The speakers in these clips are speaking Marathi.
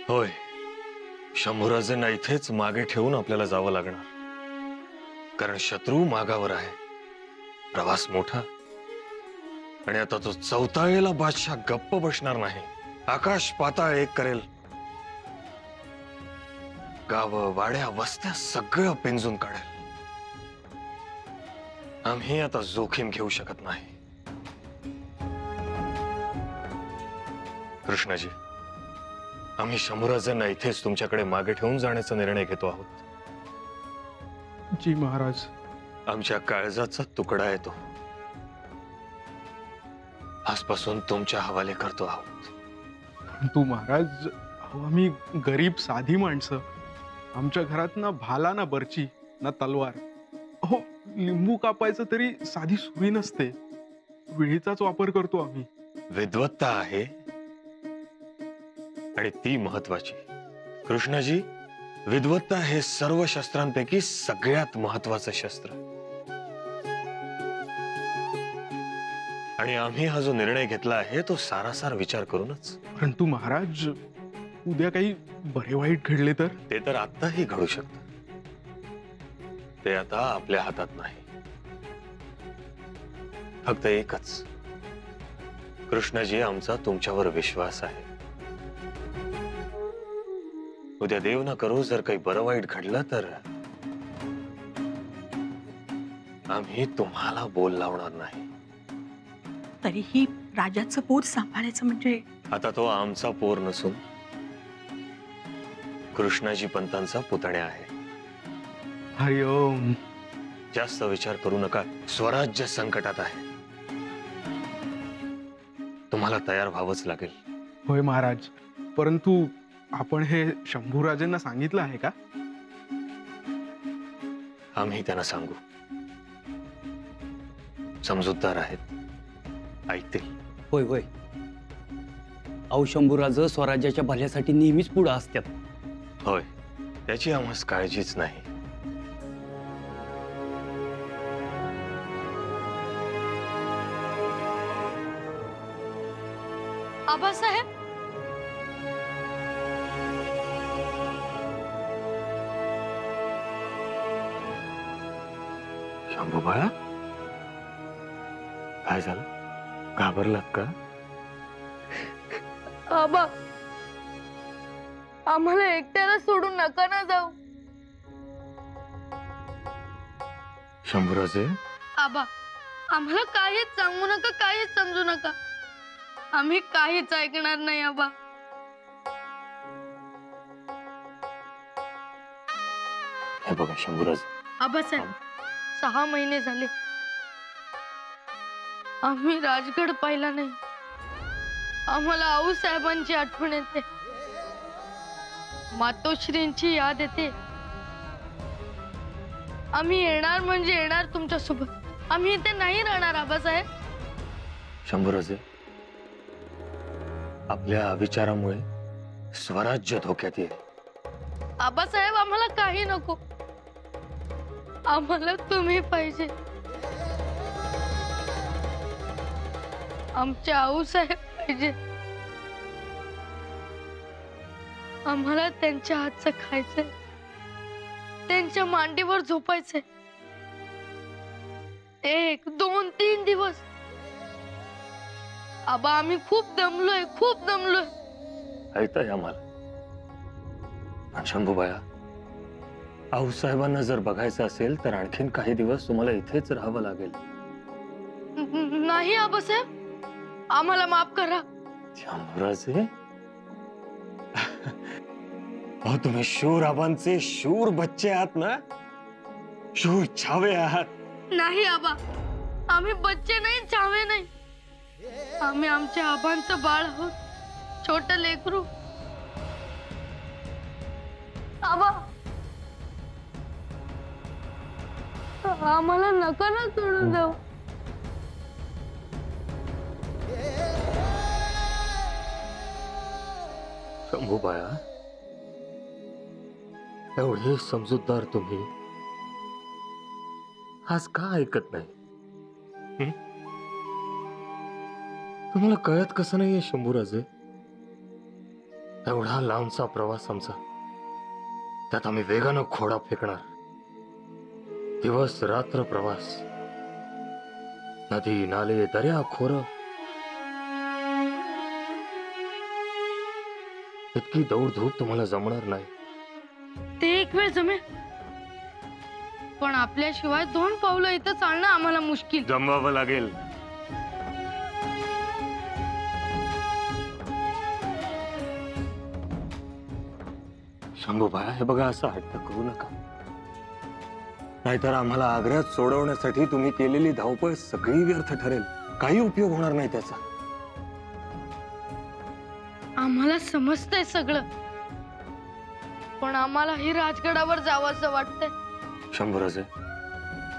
होय, शंभूराजेंना इथेच मागे ठेवून आपल्याला जावं लागणार, कारण शत्रू मागावर आहे. प्रवास मोठा, आणि आता तो चौथाळेला बादशाह गप्प बसणार नाही. आकाश पाताळ एक करेल. गावं, वाड्या, वस्त्या सगळं पिंजून काढेल. आम्ही आता जोखीम घेऊ शकत नाही. कृष्णाजी, आम्ही शंभूराजांना इथेच तुमच्याकडे मागे ठेवून जाण्याचा निर्णय घेतो आहोत. जी महाराज. आमच्या काळजाचा तुकडा आहे तो. आजपासून तुमच्या हवाले करतो आहोत. तू महाराज, आम्ही गरीब साधी माणसं. आमच्या घरात ना भाला ना बर्ची ना तलवार. हो, लिंबू कापायचं तरी साधी सुरी नसते. विळीचाच वापर करतो आम्ही. विद्वत्ता आहे, आणि ती महत्वाची. कृष्णाजी, विद्वत्ता हे सर्व शस्त्रांपैकी सगळ्यात महत्वाचं शस्त्र. आणि आम्ही हा जो निर्णय घेतला आहे तो सारासार विचार करूनच. परंतु महाराज, उद्या काही बरे वाईट घडले तर? ते तर आत्ताही घडू शकतं. ते आता आपल्या हातात नाही. फक्त एकच, कृष्णाजी, आमचा तुमच्यावर विश्वास आहे. उद्या देव न करो जर काही बरं वाईट घडलं तर आम्ही तुम्हाला बोल लावणार नाही. तरीही राजाचं पोर सांभाळायचं म्हणजे? आता तो आमचा पोर नसून कृष्णाजी पंतांचा पुतण्या आहे. हरिओम. जास्त विचार करू नका. स्वराज्य संकटात आहे. तुम्हाला तयार व्हावंच लागेल. होय महाराज, परंतु आपण हे शंभूराजेंना सांगितलं आहे का? आम्ही त्यांना सांगू. समजूतदार आहेत, ऐकतील. होय होय. अहो, शंभूराज स्वराज्याच्या भल्यासाठी नेहमीच पुढे असतात. होय, त्याची आम्हाला काळजीच नाही. आबासाहेब, शंभू बाळा, काय झालं? घाबरलात का? आबा, आम्हाला एकट्याला सोडून नका ना जाऊ. शंभूराजे, आबा, आम्हाला काहीच सांगू नका, काहीच समजू नका. आम्ही काहीच ऐकणार नाही आबा. हे बघा शंभूराजे, आबासाहेब, 6 महिने झाले आम्ही राजगड पाहिला नाही. आम्हाला आऊसाहेबांची आठवण येते, मातोश्रींची याद येते. आम्ही येणार म्हणजे येणार तुमच्या सोबत. आम्ही इथे नाही राहणार आबासाहेब. शंभूराजे, आपल्या विचारामुळे स्वराज्य धोक्यात येईल. आबासाहेब, आम्हाला काही नको. आम्हाला तुम्ही पाहिजे. आमचे आऊसाहेब पाहिजे. आम्हाला त्यांच्या हातचं खायचंय, त्यांच्या मांडीवर झोपायचंय. 1, 2, 3 दिवस. आबा, आम्ही खूप दमलोय, खूप दमलोय. ऐकताय आम्हाला? पण शंभूबाया, आऊसाहेबांना जर बघायचं असेल तर आणखीन काही दिवस तुम्हाला इथेच राहावं लागेल. नाही आबासाहेब, आम्हाला माफ करा. शंभूराजे, अहो, तुम्ही शूर आबांचे शूर बच्चे आहात ना, शूर छावे आहात. नाही आबा, आम्ही बच्चे नाही, छावे नाही. आम्ही आमच्या आबांचं बाळ आहोत, छोट लेकरू. आबा, आम्हाला नका ना सोडून जाऊ. शंभूबाया, एवढे समजूतदार तुम्ही आज का ऐकत नाही? तुम्हाला कळत कसं नाहीये शंभूराजे? एवढा लांबचा प्रवास आमचा, त्यात आम्ही वेगानं घोडा फेकणार. दिवस रात्र प्रवास, नदी नाले दर्या खोर, इतकी दौडधूप तुम्हाला जमणार नाही. ते एक वेळ जमेल, पण आपल्याशिवाय 2 पावलं इथं चालणं आम्हाला मुश्किल. जमवावं लागेल. शंभूबाई, हे बघा, असं हट्ट करू नका, नाहीतर आम्हाला आग्र्यात सोडवण्यासाठी तुम्ही केलेली धावपळ सगळी व्यर्थ ठरेल. काही उपयोग होणार नाही त्याचा. आम्हाला समजतंय सगळं, पण आम्हालाही राजगडावर जावंसं वाटतंय. शंभूराजे,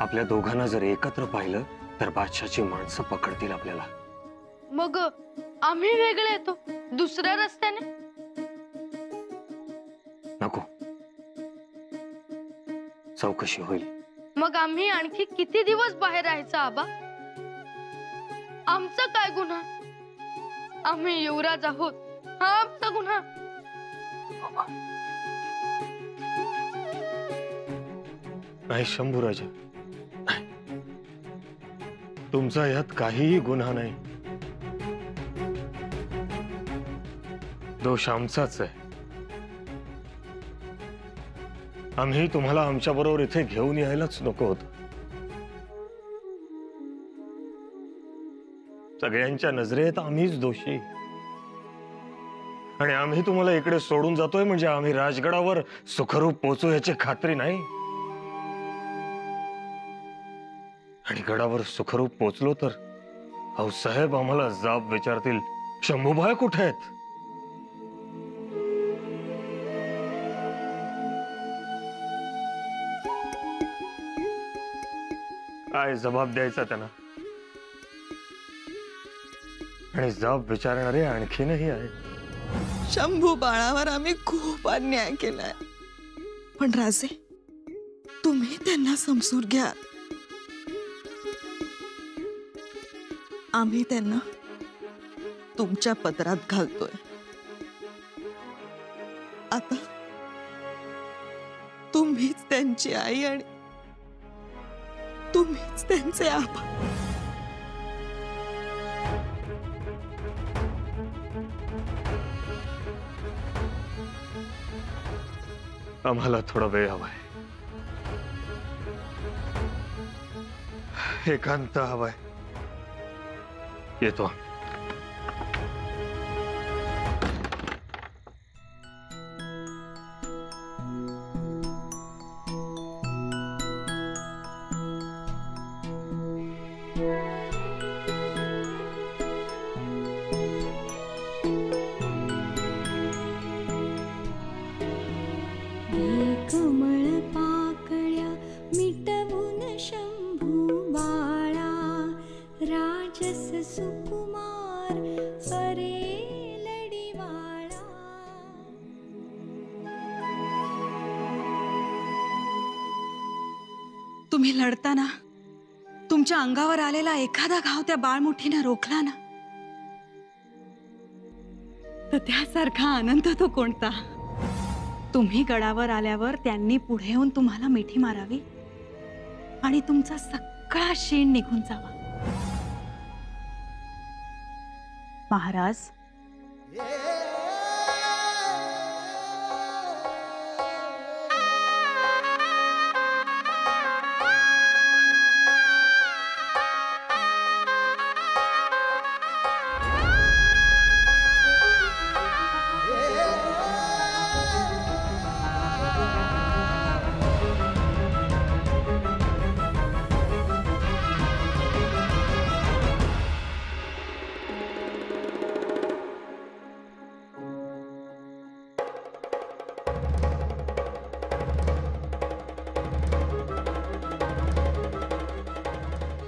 आपल्या दोघांना जर एकत्र पाहिलं तर बादशाची माणसं पकडतील आपल्याला. मग आम्ही वेगळे येतो दुसऱ्या रस्त्याने. नको, चौकशी होईल. मग आम्ही आणखी किती दिवस बाहेर राहायचं आबा? आमचा काय गुन्हा? आम्ही युवराज आहोत, हा आमचा गुन्हा. नाही शंभूराजे, तुमचा यात काहीही गुन्हा नाही. दोष आमचाच आहे. आम्ही तुम्हाला आमच्या बरोबर इथे घेऊन यायलाच नको होत. सगळ्यांच्या नजरेत आम्हीच दोषी, आणि आम्ही तुम्हाला इकडे सोडून जातोय म्हणजे आम्ही राजगडावर सुखरूप पोहोचू याची खात्री नाही. आणि गडावर सुखरूप पोहोचलो तर भाऊसाहेब आम्हाला जाब विचारतील, शंभूबाई कुठे आहेत? काय जबाब द्यायचा त्यांना? आणि जाब विचारणारे आणखीनही आहेत. शंभू बाळावर आम्ही खूप अन्याय केलाय, पण राजे, तुम्ही त्यांना समजून घ्या. आम्ही त्यांना तुमच्या पदरात घालतोय. आता तुम्हीच त्यांची आई आणि तुम्हीच त्यांचे आबा. आम्हाला थोडा वेळ हवाय, एकांत हवाय. येतो. कमळ पाकळ्या मिटवून शंभू बाळा, राजस सुकुमार हरे लढीवाळा. तुम्ही लढताना तुमच्या अंगावर आलेला एखादा घाव त्या बाळमुठीनं रोखला ना, तर त्यासारखा आनंद तो कोणता? तुम्ही गडावर आल्यावर त्यांनी पुढे येऊन तुम्हाला मिठी मारावी आणि तुमचा सगळा शेण निघून जावा. महाराज,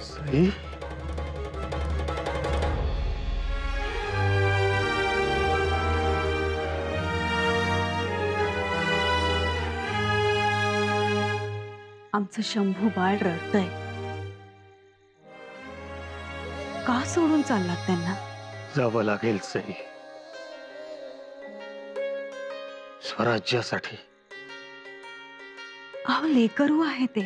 सई, आमचं शंभू बाळ रडतंय. का सोडून चाललात त्यांना? जावं लागेल सई. स्वराज्यासाठी. अहो लेकरू आहे ते,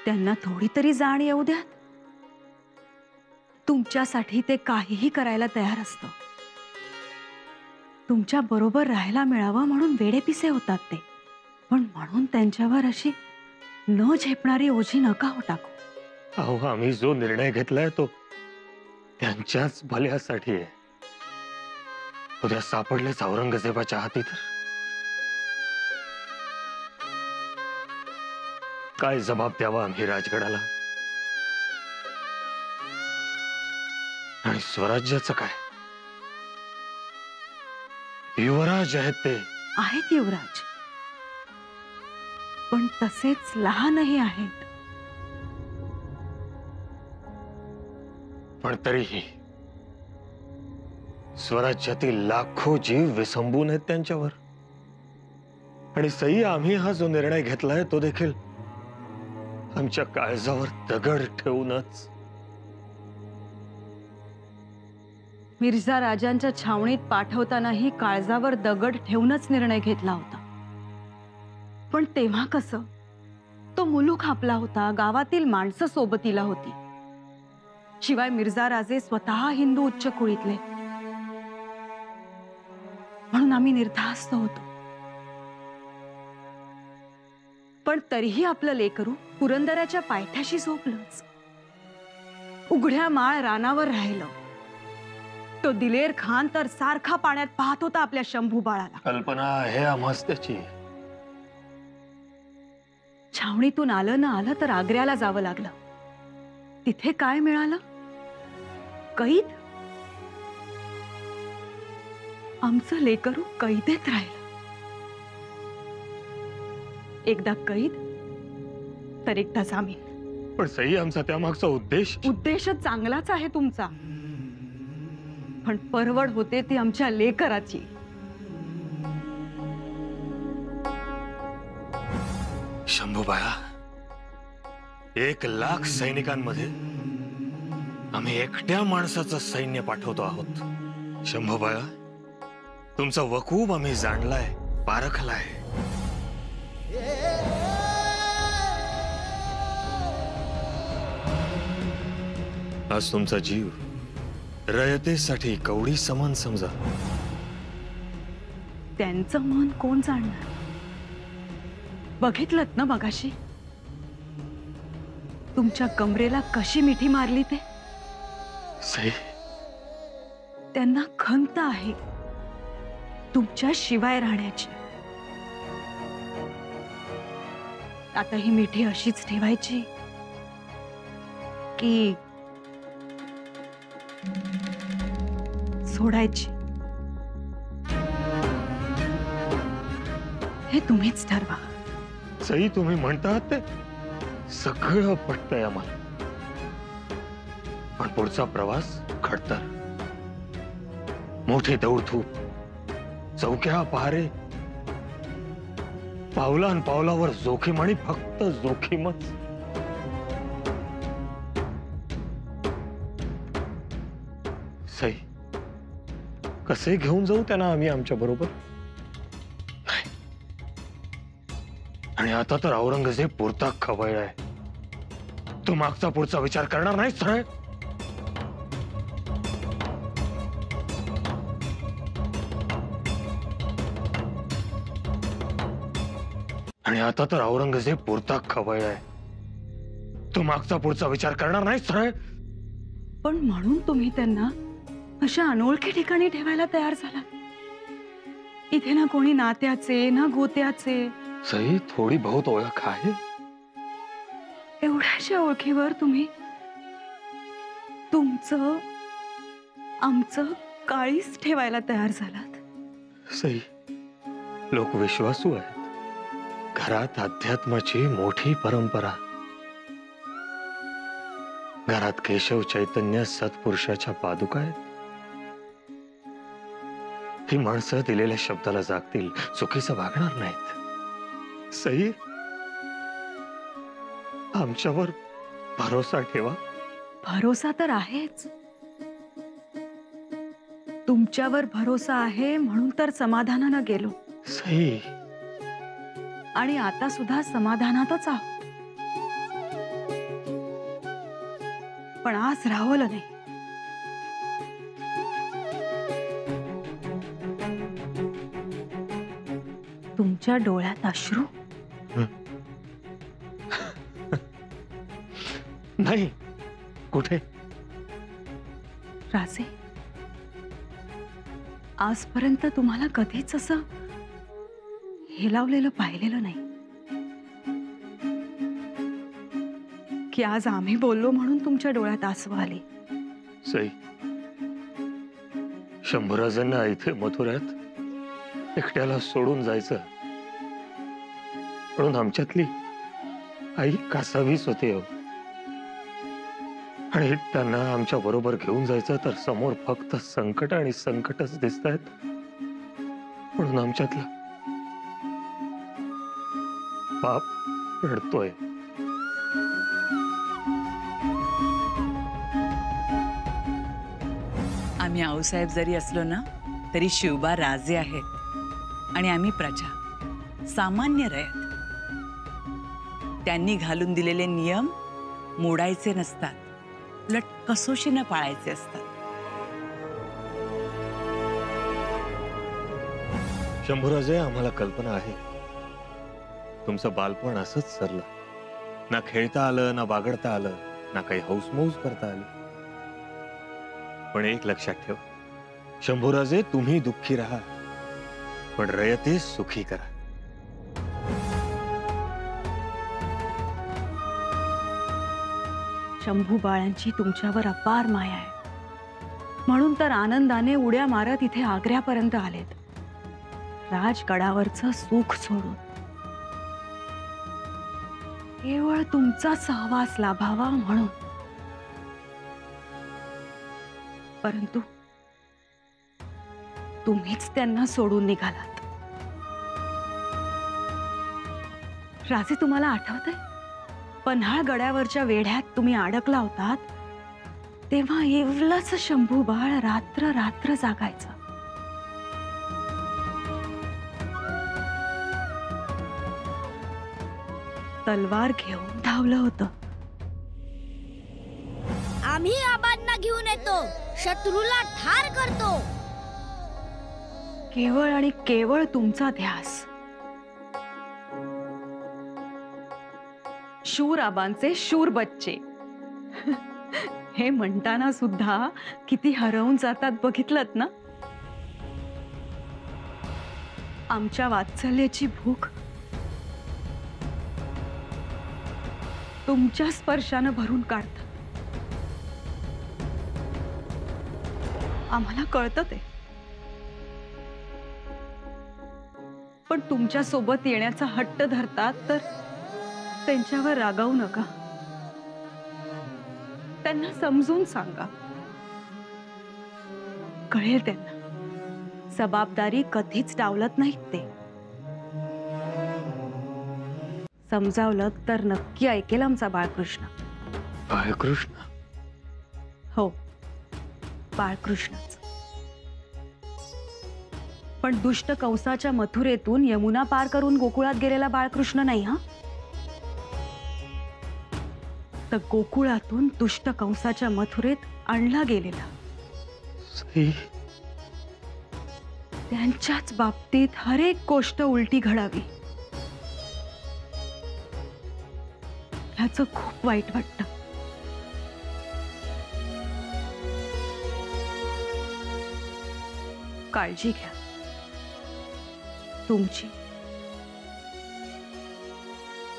त्यांना थोडी तरी जाण येऊ द्या. तुमच्यासाठी ते काहीही करायला तयार असतं. तुमच्या बरोबर राहायला मिळावं म्हणून वेडेपिसे होतात ते, पण म्हणून त्यांच्यावर अशी न झेपणारी ओझी नका हो टाकू. अहो आम्ही जो निर्णय घेतलाय तो त्यांच्याच भल्यासाठी आहे. उद्या सापडलेच औरंगजेबाच्या हाती तर काय जबाब द्यावा आम्ही राजगडाला? आणि स्वराज्याचं काय? युवराज आहेत ते. आहेत युवराज, पण तसेच लहानही आहेत. पण तरीही स्वराज्यातील लाखो जीव विसंबून आहेत त्यांच्यावर. आणि सई, आम्ही हा जो निर्णय घेतलाय तो देखील आमच्या काळजावर दगड ठेवूनच. मिर्झा राजांच्या छावणीत पाठवतानाही काळजावर दगड ठेवूनच निर्णय घेतला होता. पण तेव्हा कसं, तो मुलूक आपला होता, गावातील माणसं सोबतीला होती. शिवाय मिर्झा राजे स्वतः हिंदू उच्च कुळीतले, म्हणून आम्ही निर्धास्त होतो. पण तरीही आपलं लेकरू पुरंदराच्या पायथ्याशी झोपलंच. उघड्या माळ रानावर राहिलं. तो दिलेर खान तर सारखा पाण्यात पाहत होता आपल्या शंभू बाळाला. कल्पना आहे आम्हास त्याची. छावणीतून आलं ना आलं तर आग्र्याला जावं लागलं. तिथे काय मिळालं? कैद. आमचं लेकरू कैदेत राहिलं. एकदा कैद तर एकदा जामीन. पण सई, आमचा त्यामागचा उद्देश चांगलाच आहे तुमचा, पण परवड होते ती आमच्या लेकराची. शंभूबाळा, 1,00,000 सैनिकांमध्ये आम्ही एकट्या माणसाचं सैन्य पाठवतो आहोत. शंभूबाळा, तुमचा वकूब आम्ही जाणलाय, पारखलाय. आज तुमचा जीव रयतेसाठी कवडी समान समजा. त्यांचं मन कोण जाणणार? बघितलंत ना मगाशी तुमच्या कमरेला कशी मिठी मारली ते. सई, त्यांना खंत आहे तुमच्या शिवाय राहण्याची. आता ही मिठी अशीच ठेवायची की सोडायची, हे तुम्हीच ठरवा. सई, तुम्ही म्हणतात ते सगळं पटतंय आम्हाला, पण पुढचा प्रवास खडतर. मोठी दौडधूप, चौक्या पहारे, पावलान पावलावर जोखीम आणि फक्त जोखीमच. सई, कसे घेऊन जाऊ त्यांना आम्ही आमच्या बरोबर? आणि आता तर औरंगजेब पुरता खवळलाय. तू मागचा पुढचा विचार करणार नाही सरळ? आणि आता तर औरंगजेब पुरता खवळलाय. तू मागचा पुढचा विचार करणार नाही सरळ? पण म्हणून तुम्ही त्यांना अशा अनोळखी ठिकाणी ठेवायला तयार झाला. इथे ना कोणी नात्याचे ना गोत्याचे. सई, थोडी बहुत ओळख आहे. एवढ्याशा ओळखीवर तुम्ही तुमचं आमचं काळीच ठेवायला तयार झालात. सई, लोक विश्वासू आहेत. घरात अध्यात्माची मोठी परंपरा. घरात केशव चैतन्य सत्पुरुषाच्या पादुका आहेत. ही माणसं दिलेल्या शब्दाला जागतील, चुकीचं वागणार नाहीत. सई, आमच्यावर भरोसा ठेवा. भरोसा तर आहेच. तुमच्यावर भरोसा आहे म्हणून तर समाधानानं गेलो सई, आणि आता सुद्धा समाधानातच आहोत. पण आज राहवलं नाही. तुमच्या डोळ्यात अश्रू? नाही. कुठे? राजे, आजपर्यंत तुम्हाला कधीच असं हेलावलेलं पाहिलेलं नाही की आज आम्ही बोललो म्हणून तुमच्या डोळ्यात आसू आली. सई, शंभूराजांना इथे मथुऱ्यात एकट्याला सोडून जायचं म्हणून आमच्यातली आई कासावीस होती हो. आणि त्यांना आमच्या बरोबर घेऊन जायचं तर समोर फक्त संकट आणि संकटच दिसत आहेत म्हणून आमच्यातला बाप रडतोय. आम्ही आऊसाहेब जरी असलो ना तरी शिवबा राजे आहेत आणि आम्ही प्रजा, सामान्य रयत. त्यांनी घालून दिलेले नियम मोडायचे नसतात, उलट कसोशीनं पाळायचे असतात. शंभूराजे, आम्हाला कल्पना आहे तुमचं बालपण असंच सरलं. ना खेळता आलं, ना बागडता आलं, ना काही हौसमौज करता आली. पण एक लक्षात ठेव शंभूराजे, तुम्ही दुःखी राहा पण रयतेस सुखी करा. शंभू बाळांची तुमच्यावर अपार माया आहे म्हणून तर आनंदाने उड्या मारत इथे आग्र्यापर्यंत आलेत, राजगडावरचं सुख सोडून. केवळ तुमचा सहवास लाभावा म्हणून. परंतु तुम्हीच त्यांना सोडून निघालात. राजे, तुम्हाला आठवतंय पन्हाळ गडावरच्या वेढ्यात तुम्ही अडकला होतात तेव्हा येवलंच शंभू बाळ रात्र रात्र जागायचं. तलवार घेऊन धावलं होतं. आम्ही आबांना घेऊन येतो, शत्रूला ठार करतो. केवळ आणि केवळ तुमचा ध्यास. शूर आबांचे शूर बच्चे हे म्हणताना सुद्धा किती हरवून जातात बघितलंत ना. आमच्या वात्सल्याची भूक तुमच्या स्पर्शानं भरून काढतात. आम्हाला कळतं ते, पण तुमच्या सोबत येण्याचा हट्ट धरतात तर त्यांच्यावर रागावू नका. त्यांना समजून सांगा. कळेल त्यांना जबाबदारी कधीच डावलत नाहीत ते. समजावलं तर नक्की ऐकेल आमचा बाळकृष्ण. बाळकृष्ण? हो, बाळकृष्णच. पण दुष्ट कंसाच्या मथुरेतून यमुना पार करून गोकुळात गेलेला बाळकृष्ण नाही. हा, तर गोकुळातून दुष्ट कंसाच्या मथुरेत आणला गेलेला. त्यांच्याच बाबतीत हर एक गोष्ट उलटी घडावी ह्याचं खूप वाईट वाटतं. काळजी घ्या तुमची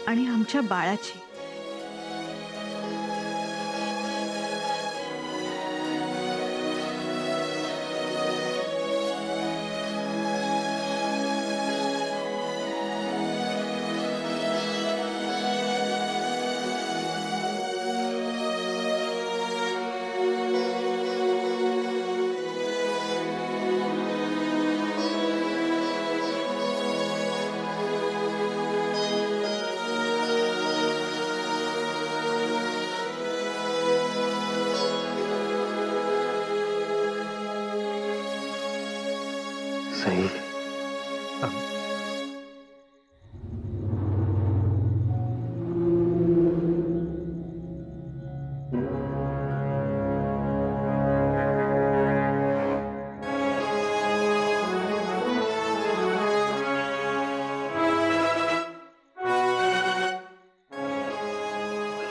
आणि आमच्या बाळाची. सई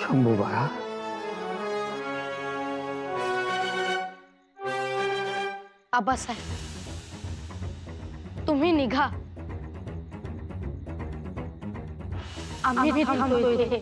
शंभू बाळा, आबासाहेब तुम्ही निघा, आम्ही थांबतो इथे.